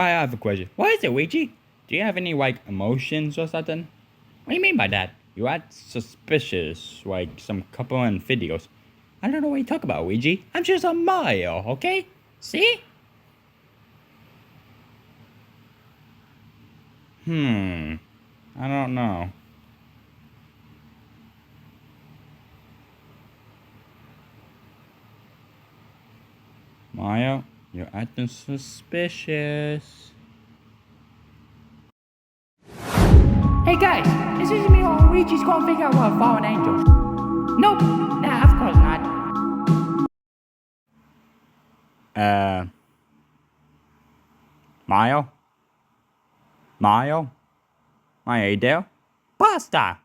I have a question. What is it, Ouija? Do you have any, like, emotions or something? What do you mean by that? You act suspicious, like some couple in videos. I don't know what you talk about, Ouija. I'm just a Mario, okay? See? I don't know. Mario, you're acting suspicious. Hey guys, this is me on Luigi's gonna figure out what fallen angels. Nope, nah, of course not. Mario? Mario? Mario, you there? Basta!